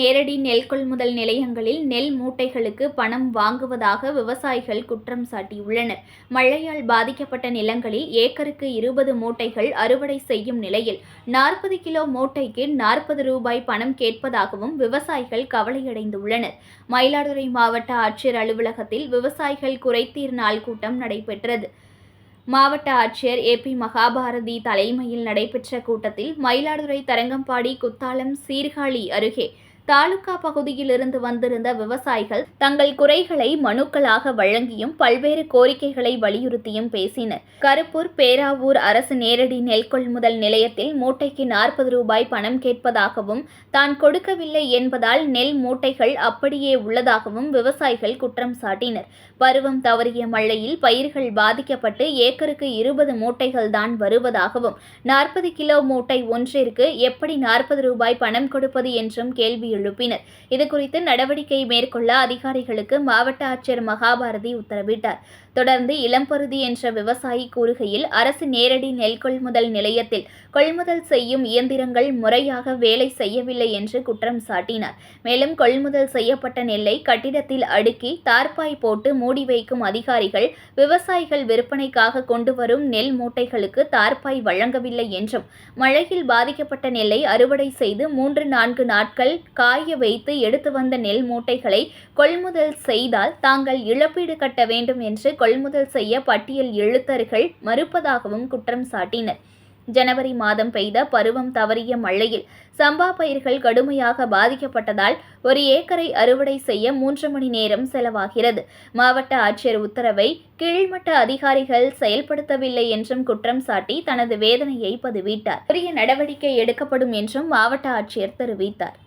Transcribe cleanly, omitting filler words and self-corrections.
நேரடி நெல் கொள்முதல் நிலையங்களில் நெல் மூட்டைகளுக்கு பணம் வாங்குவதாக விவசாயிகள் குற்றம் சாட்டியுள்ளனர். மழையால் பாதிக்கப்பட்ட நிலங்களில் ஏக்கருக்கு 20 மூட்டைகள் அறுவடை செய்யும் நிலையில் 40 கிலோ மூட்டைக்கு 40 ரூபாய் பணம் கேட்பதாகவும் விவசாயிகள் கவலையடைந்துள்ளனர். மயிலாடுதுறை மாவட்ட ஆட்சியர் அலுவலகத்தில் விவசாயிகள் குறைதீர் நாள் கூட்டம் நடைபெற்றது. மாவட்ட ஆட்சியர் ஏ.பி. மகாபாரதி தலைமையில் நடைபெற்ற கூட்டத்தில் மயிலாடுதுறை தரங்கம்பாடி குத்தாலம் சீர்காழி அருகே தாலுகா பகுதியில் இருந்து வந்திருந்த விவசாயிகள் தங்கள் குறைகளை மனுக்களாக வழங்கியும் பல்வேறு கோரிக்கைகளை வலியுறுத்தியும் பேசினர். கருப்பூர் பேராவூர் அரசு நேரடி நெல் கொள்முதல் நிலையத்தில் மூட்டைக்கு 40 ரூபாய் பணம் கேட்பதாகவும் தான் கொடுக்கவில்லை என்பதால் நெல் மூட்டைகள் அப்படியே உள்ளதாகவும் விவசாயிகள் குற்றம் சாட்டினர். பருவம் தவறிய மழையில் பயிர்கள் பாதிக்கப்பட்டு ஏக்கருக்கு 20 மூட்டைகள் தான் வருவதாகவும் 40 கிலோ மூட்டை ஒன்றிற்கு எப்படி 40 ரூபாய் பணம் கொடுப்பது என்றும் கேள்வி எழுப்பினர். இதுகுறித்து நடவடிக்கை மேற்கொள்ள அதிகாரிகளுக்கு மாவட்ட ஆட்சியர் மகாபாரதி உத்தரவிட்டார். தொடர்ந்து இளம்பருதி என்ற விவசாயி கூறுகையில் அரசு நேரடி நெல் கொள்முதல் நிலையத்தில் கொள்முதல் செய்யும் இயந்திரங்கள் முறையாக வேலை செய்யவில்லை என்று குற்றம் சாட்டினார். மேலும் கொள்முதல் செய்யப்பட்ட நெல்லை கட்டிடத்தில் அடுக்கி தார்பாய் போட்டு மூடி வைக்கும் அதிகாரிகள் விவசாயிகள் விற்பனைக்காக கொண்டு வரும் நெல் மூட்டைகளுக்கு தார்பாய் வழங்கவில்லை என்றும் மழையில் பாதிக்கப்பட்ட நெல்லை அறுவடை செய்து 3-4 நாட்கள் காய வைத்து எடுத்து வந்த நெல் மூட்டைகளை கொள்முதல் செய்தால் தாங்கள் இழப்பீடு கட்ட வேண்டும் என்று கொள்முதல் செய்ய பட்டியல் எழுத்தர்கள் மறுப்பதாகவும் குற்றம் சாட்டினர். ஜனவரி மாதம் பெய்த பருவம் தவறிய மழையில் சம்பா பயிர்கள் கடுமையாக பாதிக்கப்பட்டதால் 1 ஏக்கரை அறுவடை செய்ய 3 மணி நேரம் செலவாகிறது. மாவட்ட ஆட்சியர் உத்தரவை கீழ்மட்ட அதிகாரிகள் செயல்படுத்தவில்லை என்றும் குற்றம் சாட்டி தனது வேதனையை பதிவிட்டார். உரிய நடவடிக்கை எடுக்கப்படும் என்றும் மாவட்ட ஆட்சியர் தெரிவித்தார்.